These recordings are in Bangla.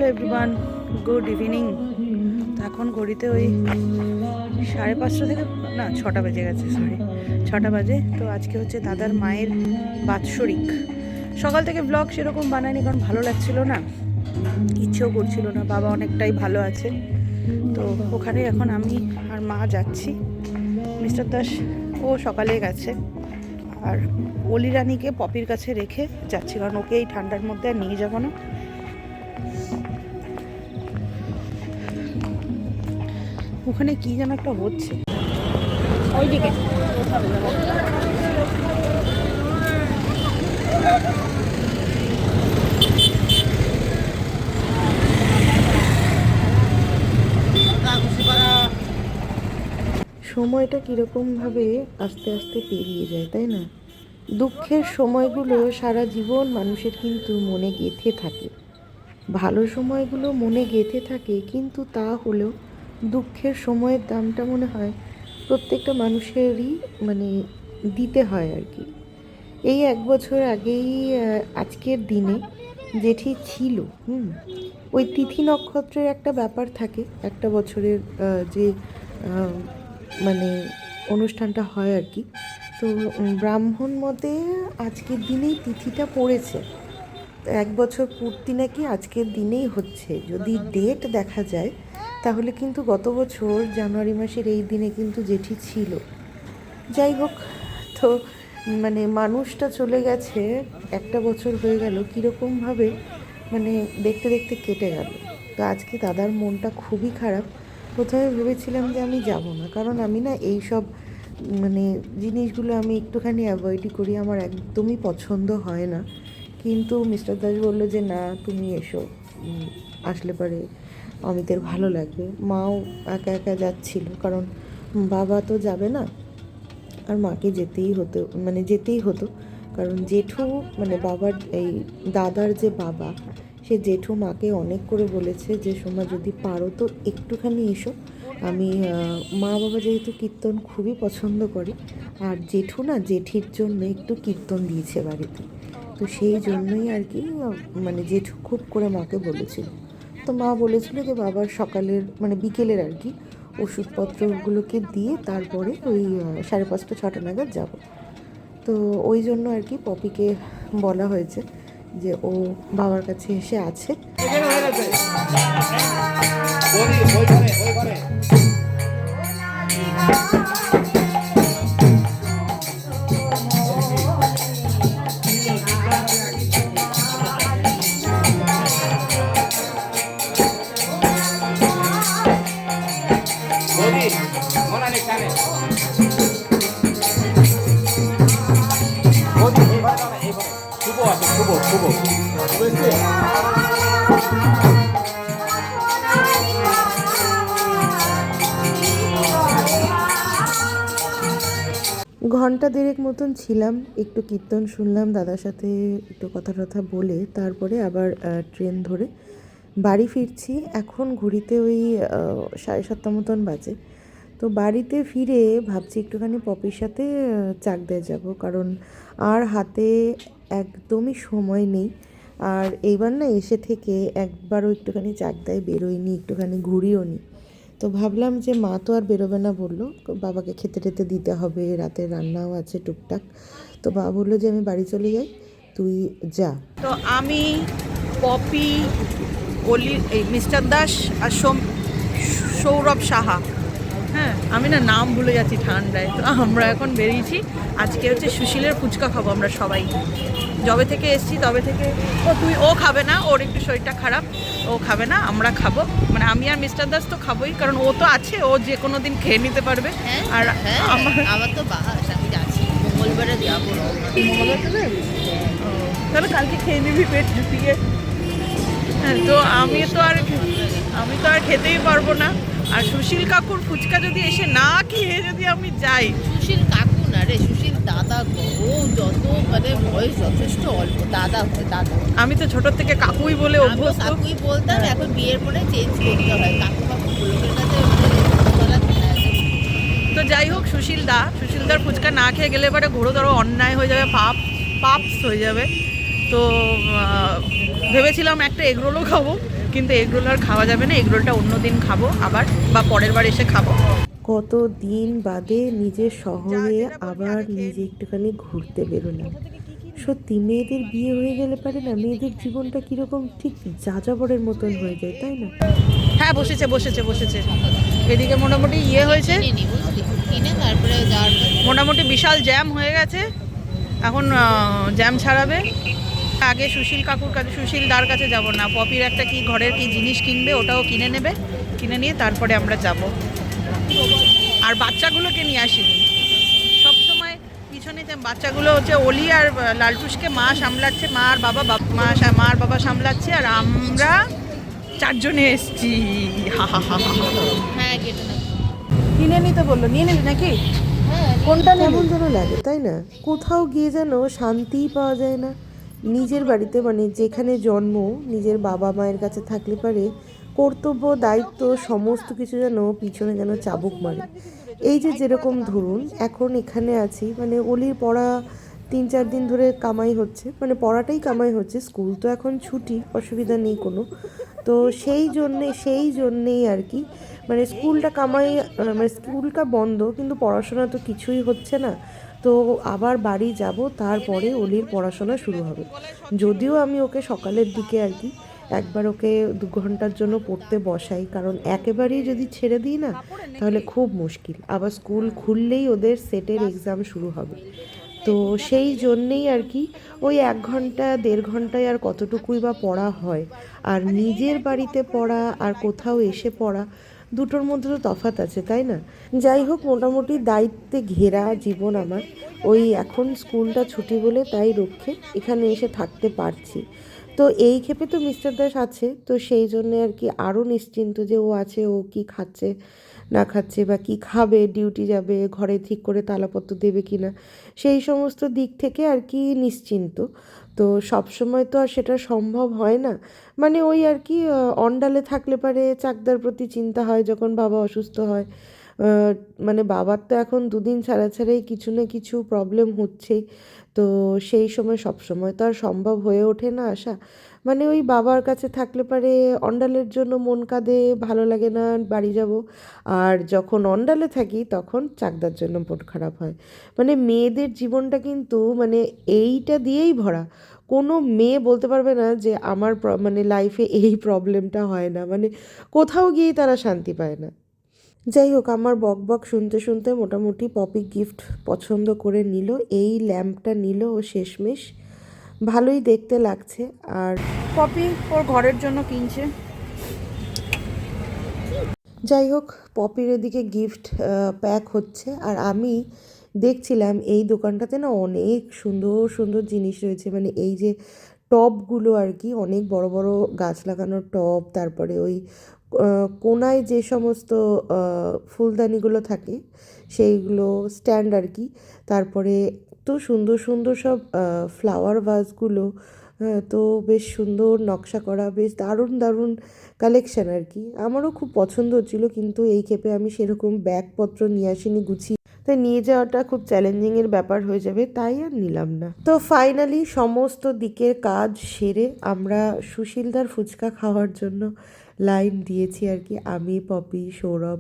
Hello everyone, good evening. তো এখন ঘড়িতে ওই 5:30 থেকে না 6টা বেজে গেছে, সরি 6টা বাজে। তো আজকে হচ্ছে দাদার মায়ের বাৎসরিক। সকাল থেকে ব্লগ সেরকম বানায়নি, কারণ ভালো লাগছিল না, ইচ্ছেও করছিল না। বাবা অনেকটাই ভালো আছে। তো ওখানে এখন আমি আর মা যাচ্ছি। মিস্টার দাস ও সকালে গেছে, আর অলি রানীকে পপির কাছে রেখে যাচ্ছি, কারণ ওকে এই ঠান্ডার মধ্যে আর নিয়ে যাবো না। ওখানে কি যেন একটা হচ্ছে ওইদিকে। সময়টা কীরকমভাবে আস্তে আস্তে পেরিয়ে যায়, তাই না? দুঃখের সময়গুলো সারা জীবন মানুষের কিন্তু মনে গেঁথে থাকে, ভালো সময়গুলো মনে গেঁথে থাকে, কিন্তু তা হলেও দুঃখের সময়ের দামটা মনে হয় প্রত্যেকটা মানুষেরই মানে দিতে হয় আর কি। এই 1 বছর আগেই আজকের দিনে জেঠি ছিল। ওই তিথি নক্ষত্রের একটা ব্যাপার থাকে, একটা বছরের যে মানে অনুষ্ঠানটা হয় আর কি। তো ব্রাহ্মণ মতে আজকের দিনেই তিথিটা পড়েছে। 1 বছর পূর্তি নাকি আজকের দিনেই হচ্ছে। যদি ডেট দেখা যায় তাহলে কিন্তু গত বছর জানুয়ারি মাসের এই দিনে কিন্তু জেঠি ছিল। যাই হোক, তো মানে মানুষটা চলে গেছে, 1 বছর হয়ে গেল, কীরকমভাবে মানে দেখতে দেখতে কেটে গেল। তো আজকে দাদার মনটা খুবই খারাপ। প্রথমে ভেবেছিলাম যে আমি যাব না, কারণ আমি না এই সব মানে জিনিসগুলো আমি একটুখানি অ্যাভয়েডই করি, আমার একদমই পছন্দ হয় না। কিন্তু মিস্টার দাস বললো যে না, তুমি এসো, আসলে পরে অমিতের ভালো লাগবে। মাও একা একা যাচ্ছিল, কারণ বাবা তো যাবে না, আর মাকে যেতেই হতো, কারণ জেঠু মানে বাবার এই দাদার যে বাবা, সে জেঠু মাকে অনেক করে বলেছে যে সোমা যদি পারো তো একটুখানি এসো। আমি মা বাবা যেহেতু কীর্তন খুবই পছন্দ করে, আর জেঠু না জেঠির জন্য একটু কীর্তন দিয়েছে বাড়িতে, তো সেই জন্যই আর কি মানে জেঠু খুব করে মাকে বলেছিল। তো মা বলেছিল যে বাবার সকালের মানে বিকেলের আর কি ওষুধপত্রগুলোকে দিয়ে তারপরে ওই 5:30 6টা নাগাদ যাব। তো ওই জন্য আর কি পপিকে বলা হয়েছে যে ও বাবার কাছে এসে আছে। ঘন্টা দেড়েক মতন ছিলাম, একটু কীর্তন শুনলাম, দাদার সাথে একটু কথা টথা বলে তারপরে আবার ট্রেন ধরে বাড়ি ফিরছি। এখন ঘড়িতে ওই 7:30 মতন বাজে। তো বাড়িতে ফিরে ভাবছি একটুখানি পপির সাথে চাকদায় যাব, কারণ আর হাতে একদমই সময় নেই। আর এইবার না এসে থেকে একবারও একটুখানি চাকদায় বেরোয়নি, একটুখানি ঘুরিও নি। তো ভাবলাম যে মা তো আর বেরোবে না, বললো বাবাকে খেতে টেতে দিতে হবে, রাতের রান্নাও আছে টুকটাক। তো বাবা বললো যে আমি বাড়ি চলে যাই, তুই যা। তো আমি, পপি, অলি, এই মিস্টার দাস আর সৌরভ সাহা, হ্যাঁ আমি না নাম ভুলে যাচ্ছি ঠান্ডায়। তো আমরা এখন বেরিয়েছি। আজকে হচ্ছে সুশীলের ফুচকা খাবো আমরা সবাই। যবে থেকে এসছি তবে থেকে ও খাবে না, ওর একটু শরীরটা খারাপ, ও খাবে না, আমরা খাবো। মানে আমি আর মিস্টার দাস তো খাবোই, কারণ ও তো আছে, ও যে কোনো দিন খেয়ে নিতে পারবে। আর আমার তো আমি যাচ্ছি মঙ্গলবারে যাবো, তাহলে কালকে খেয়ে নিবি পেট জুটিয়ে। হ্যাঁ, তো আমি তো আর খেতেই পারবো না। আর সুশীল কাকুর ফুচকা যদি এসে না খেয়ে যদি আমি যাই, সুশীল কাকু না রে, সুশীল দাদা গো, ও যত মানে বয়স যথেষ্ট অল্প, দাদা হয় দাদা। আমি তো ছোট থেকে কাকুই বলে অভ্যস্ত। কাকুই বলতাম, এখন বিয়ের পরে চেঞ্জ করতে হয়, কাকু কাকু লোকের কাছে। তো যাই হোক, সুশীলদার ফুচকা না খেয়ে গেলে এবারে ঘোরতর অন্যায় হয়ে যাবে, পাপস হয়ে যাবে। তো ভেবেছিলাম একটা এগরোলও খাবো, কিন্তু এগরোল আর খাওয়া যাবে না, এগরোলটা অন্য দিন খাবো আবার, বা পরের বার এসে খাবো। কত দিন বাদে নিজের শহরে আবার নিজে একটুখানি ঘুরতে বেরোলাম। সত্যি মেয়েদের বিয়ে হয়ে গেলে পারে না, মেয়েদের জীবনটা কীরকম ঠিক যাযাবরের মতন হয়ে যায়, তাই না? হ্যাঁ বসেছে বসেছে বসেছে, এদিকে মোটামুটি ইয়ে হয়েছে, কিনে নি বুঝলি, কিনে তারপরে যাওয়ার মোটামুটি বিশাল জ্যাম হয়ে গেছে। এখন জ্যাম ছাড়াবে। আগে সুশীল কাকুর কাছে, সুশীল দার কাছে যাব না, পপির একটা কি ঘরের কি জিনিস কিনবে, ওটাও কিনে নেবে, কিনে নিয়ে তারপরে আমরা যাব। আর বাচ্চাগুলোকে নিয়ে আসিনি, সব সময় পিছনে যে বাচ্চাগুলো হচ্ছে অলি আর লালটুসকে মা সামলাচ্ছে, মা আর বাবা মা আর বাবা সামলাচ্ছে, আর আমরা চারজনে এসছি। হা হা হা হা। হ্যাঁ কেটে না। কিনে নিতে বললো, নিয়ে নিবি নাকি? হ্যাঁ কোনটা নিবি? কেমন যেন লাগে, তাই না? কোথাও গিয়ে যেন শান্তিই পাওয়া যায় না। নিজের বাড়িতে মানে যেখানে জন্ম, নিজের বাবা মায়ের কাছে থাকলে পারে কর্তব্য দায়িত্ব সমস্ত কিছু যেন পিছনে যেন চাবুক মারে। এই যে যেরকম ধরুন এখন এখানে আছি, মানে অলির পড়া 3-4 দিন ধরে কামাই হচ্ছে, মানে পড়াটাই কামাই হচ্ছে, স্কুল তো এখন ছুটি, অসুবিধা নেই কোনো। তো সেই জন্যেই আর কি, মানে স্কুলটা কামাই, মানে স্কুলটা বন্ধ কিন্তু পড়াশোনা তো কিছুই হচ্ছে না। তো আবার বাড়ি যাব, তারপরে অলির পড়াশোনা শুরু হবে। যদিও আমি ওকে সকালের দিকে আর কি একবার ওকে 2 ঘন্টার জন্য পড়তে বসাই, কারণ একেবারেই যদি ছেড়ে দিই না তাহলে খুব মুশকিল, আবার স্কুল খুললেই ওদের সেটের এক্সাম শুরু হবে। তো সেই জন্যেই আর কি ওই 1 ঘন্টা 1.5 ঘন্টায় আর কতটুকুই বা পড়া হয়। আর নিজের বাড়িতে পড়া আর কোথাও এসে পড়া, দুটোর মধ্যে তো তফাৎ আছে, তাই না? যাই হোক, মোটামুটি দায়িত্বে ঘেরা জীবন আমার। ওই এখন স্কুলটা ছুটি বলে তাই রক্ষে এখানে এসে থাকতে পারছি। তো এই ক্ষেপে তো মিস্টার দাস আছে, তো সেই জন্যে আর কি আরও নিশ্চিন্ত যে ও আছে, ও কি খাচ্ছে না খাচ্ছে বা কি খাবে, ডিউটি যাবে, ঘরে ঠিক করে তালাপত্র দেবে কি না, সেই সমস্ত দিক থেকে আর কি নিশ্চিন্ত। তো সব সময় তো আর সেটা সম্ভব হয় না, মানে ওই আর কি অন্ডালে থাকলে পারে চাকদার প্রতি চিন্তা হয় যখন বাবা অসুস্থ হয়। আহ, মানে বাবার তো এখন 2 দিন ছাড়া ছাড়াই কিছু না কিছু প্রবলেম হচ্ছেই। তো সেই সময় সব সময় তো আর সম্ভব হয়ে ওঠে না আসা, মানে ওই বাবার কাছে থাকলে পারে অন্ডালের জন্য মন কাঁদে, ভালো লাগে না বাড়ি যাব। আর যখন অন্ডালে থাকি তখন চাকদার জন্য মন খারাপ হয়। মানে মেয়েদের জীবনটা কিন্তু মানে এইটা দিয়েই ভরা। কোনো মেয়ে বলতে পারবে না যে আমার মানে লাইফে এই প্রবলেমটা হয় না, মানে কোথাও গিয়েই তারা শান্তি পায় না। যাই হোক, আমার বক বক শুনতে শুনতে মোটামুটি পপি গিফট পছন্দ করে নিল, এই ল্যাম্পটা নিল ও শেষমেশ। ভালোই দেখতে লাগছে। আর পপি ওর ঘরের জন্য কিনছে। যাই হোক, পপির এদিকে গিফট প্যাক হচ্ছে, আর আমি দেখছিলাম এই দোকানটাতে না অনেক সুন্দর সুন্দর জিনিস রয়েছে, মানে এই যে টবগুলো আর কি, অনেক বড় বড় গাছ লাগানোর টব, তারপরে ওই কোনায় যে সমস্ত ফুলদানিগুলো থাকে সেইগুলো, স্ট্যান্ড আর কি, তারপরে তো সুন্দর সুন্দর সব ফ্লাওয়ার ভাসগুলো। হ্যাঁ, তো বেশ সুন্দর নকশা করা, বেশ দারুণ দারুণ কালেকশন আর কি। আমারও খুব পছন্দ হচ্ছিল, কিন্তু এই ক্ষেপে আমি সেরকম ব্যাগপত্র নিয়ে আসিনি গুছিয়ে, তাই নিয়ে যাওয়াটা খুব চ্যালেঞ্জিংয়ের ব্যাপার হয়ে যাবে, তাই আর নিলাম না। তো ফাইনালি সমস্ত দিকের কাজ সেরে আমরা সুশীলদার ফুচকা খাওয়ার জন্য লাইন দিয়েছি আর কি, আমি, পপি, সৌরভ,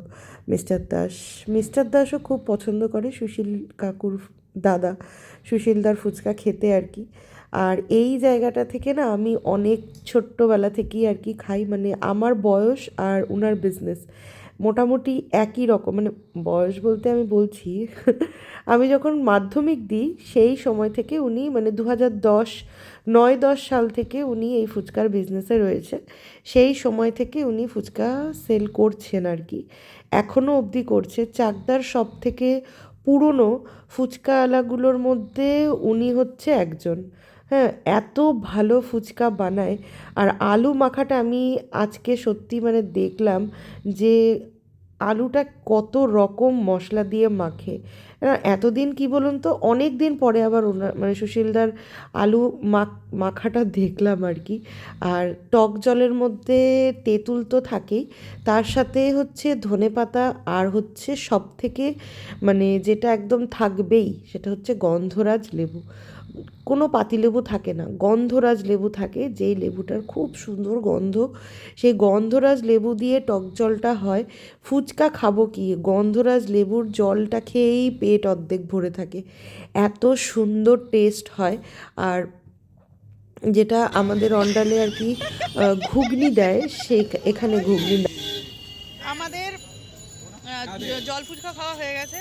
মিস্টার দাসও খুব পছন্দ করে সুশীল কাকুর দাদা সুশীলদার ফুচকা খেতে আর কি। আর এই জায়গাটা থেকে না আমি অনেক ছোট্টবেলা থেকেই আর কি খাই, মানে আমার বয়স আর উনার বিজনেস মোটামুটি একই রকম, মানে বয়স বলতে আমি বলছি আমি যখন মাধ্যমিক দিই সেই সময় থেকে উনি, মানে 2009-10 সাল থেকে উনি এই ফুচকার বিজনেসে রয়েছে। সেই সময় থেকে উনি ফুচকা সেল করছেন আর কি, এখনও অবধি করছে। চাকদার সব থেকে পুরনো ফুচকাওয়ালাগুলোর মধ্যে উনি হচ্ছে একজন। হ্যাঁ, এত ভালো ফুচকা বানায়। আর আলু মাখাটা আমি আজকে সত্যি মানে দেখলাম যে আলুটা কত রকম মশলা দিয়ে মাখে। এতদিন কি বলুন তো, অনেক দিন পরে আবার ওনার মানে সুশীলদার আলু মাখাটা দেখলাম আর কি। আর টক জলের মধ্যে তেঁতুল তো থাকেই, তার সাথে হচ্ছে ধনেপাতা, আর হচ্ছে সব থেকে মানে যেটা একদম থাকবেই সেটা হচ্ছে গন্ধরাজ লেবু। কোনো পাতিলেবু থাকে না, গন্ধরাজ লেবু থাকে, যেই লেবুটার খুব সুন্দর গন্ধ। সেই গন্ধরাজ লেবু দিয়ে টক জলটা হয়। ফুচকা খাবো কি, গন্ধরাজ লেবুর জলটা খেয়েই পেট অর্ধেক ভরে থাকে, এত সুন্দর টেস্ট হয়। আর যেটা আমাদের অন্ডালে আর কি ঘুগনি দেয়, সেই এখানে ঘুগনি দেয়। আমাদের জল ফুচকা খাওয়া হয়ে গেছে,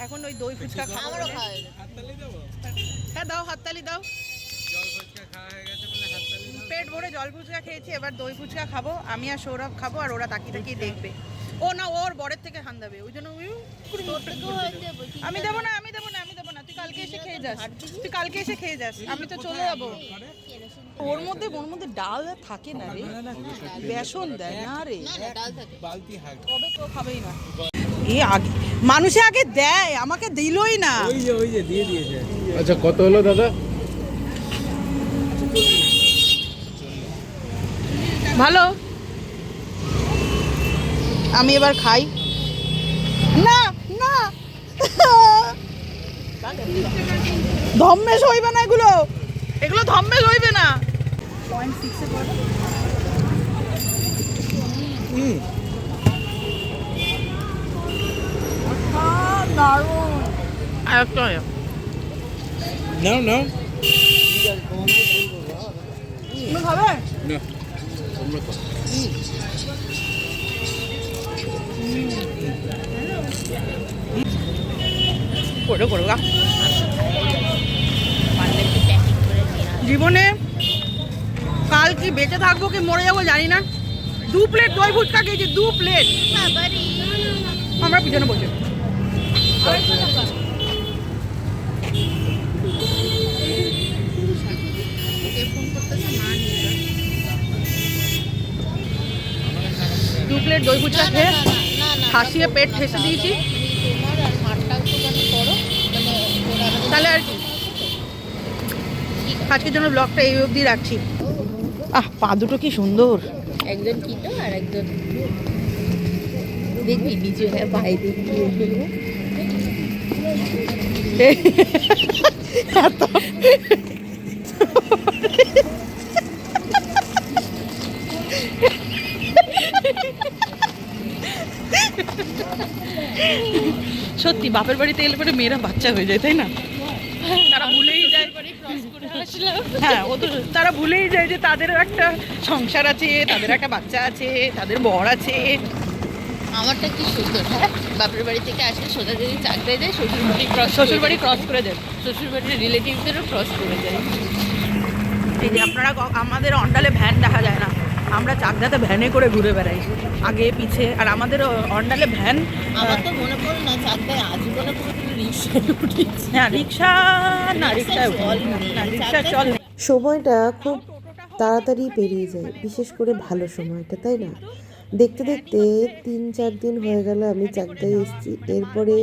এখন ওই দই ফুচকা খাওয়া আমারও খাওয়া হয়ে গেছে। হ্যাঁ দাও, হাততালি দাও। পেট ভরে জল ফুচকা খেয়েছি, এবার দই ফুচকা খাবো। আমি আর সৌরভ খাবো, আর ওরা তাকিয়ে তাকিয়ে দেখবে। ও না, ওর বরের থেকে হান দেবে, ওই জন্য আমি দেবো না, আমি দেবো না, আমি দেবো না। তুই কালকে এসে খেয়ে যাস, তুই কালকে এসে খেয়ে যাস, আমি তো চলে যাবো। ওর মধ্যে ডাল আর থাকে না রে, বেসন দেয় না রে, কবে তো খাবেই না। এ আগে মানুষে আগে দেয়, আমাকে দিলই না। ওই যে দিয়ে দিয়েছে। আচ্ছা কত হলো দাদা? ভালো, আমি এবার খাই। না না, ধম্মেশ হইবে না, এগুলো এগুলো ধম্মেশ হইবে না। আরেকটা নাও নাও। তুমি খাবে? না তোমরা তো করে করো গা। পারলে একটু প্যাকিং করে নিয়ে আস। জীবনে কাল কি বেঁচে থাকবো কি মরে যাবো জানি না, 2 প্লেট দই ফুচকা খেয়েছি, 2 প্লেট। বাবারে, আমরা পিছনে বসে ওকে ফোন করতেছে, মা নিয়ে যা। 2 প্লেট দই ফুচকা খেয়ে না, হাসিয়ে পেট ঠেসে দিয়েছি। তুমি তোমার আর মারটাও তো কেন করো, মানে ওরা তাহলে আর কি, আজকের জন্য ব্লগটা এই অবধি রাখছি। পা দুটো কি সুন্দর। একজন কিটো আর একজন দেখবি নিচে বাইরে গিয়ে ফেলবো। সত্যি বাপের বাড়িতে এলে পরে মেয়েরা বাচ্চা হয়ে যায়, তাই না? তারা ভুলেই যায়, হ্যাঁ ও তো, তারা ভুলেই যায় যে তাদেরও একটা সংসার আছে, তাদের একটা বাচ্চা আছে, তাদের বর আছে। আমারটা কি সুন্দর, হ্যাঁ, বাপের বাড়ি থেকে আসলে সোজা যদি চাকরায় যায়, শ্বশুর বাড়ি ক্রস করে দেন, শ্বশুর বাড়ির রিলেটিভদেরও ক্রস করে যায়। এই যে আপনারা আমাদের অন্ডালে ভ্যান দেখা যায় না, আমরা চাকদাতে ভ্যানে করে ঘুরে বেড়াই আগে পিছে। আর আমাদের অন্ডালে ভ্যান, আমার তো মনে পড়ে না চাকরায় আজীবনে পুরো রিক্সায় উঠেছি। হ্যাঁ রিক্সা, না রিক্সায় চল নেই, না, রিক্সা চল নেই। সময়টা খুব তাড়াতাড়ি পেরিয়ে যায়, বিশেষ করে ভালো সময়টা, তাই না? দেখতে দেখতে 3-4 দিন হয়ে গেল আমি চাকদায় এসেছি। এরপরে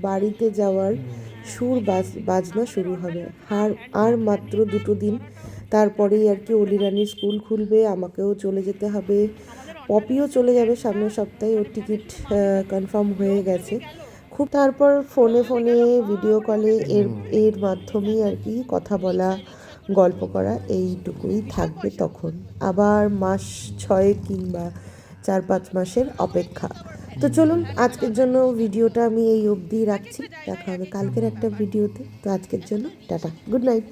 বাড়িতে যাওয়ার সুর বাজনা শুরু হবে। আর মাত্র 2 দিন, তারপরেই আর কি অলিরানির স্কুল খুলবে, আমাকেও চলে যেতে হবে। পপিও চলে যাবে সামনের সপ্তাহে, ওর টিকিট কনফার্ম হয়ে গেছে। খুব তারপর ফোনে ভিডিও কলে এর মাধ্যমেই আর কি কথা বলা, গল্প করা, এইটুকুই থাকবে। তখন আবার মাস 6 কিংবা 4-5 মাসের অপেক্ষা। তো চলুন আজকের জন্য ভিডিওটা আমি এই অবধি রাখছি, দেখা হবে কালকের একটা ভিডিওতে। তো আজকের জন্য টাটা, গুড নাইট।